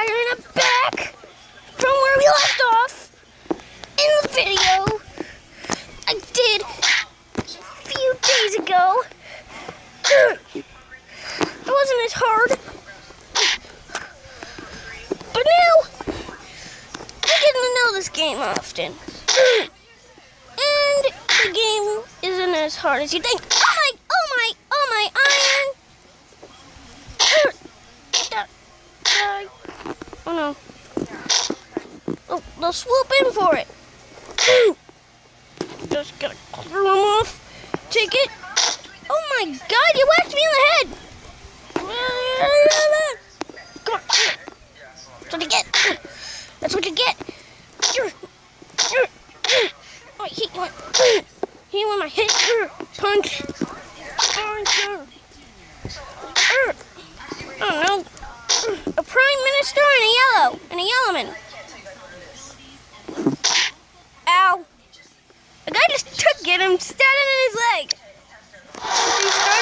iron it back from where we left off in the video I did a few days ago. It wasn't as hard, but now I'm getting to know this game often, and the game isn't as hard as you think. Oh my iron! Oh no. Oh, they'll swoop in for it. Just gotta clear them off. Take it. Oh my god, you whacked me in the head. Come on. That's what you get. That's what you get. Oh, I hit you. Hit with my hit. Punch. I don't know. A prime minister and a yellowman. Ow. The guy just took it and stabbed it in his leg. He started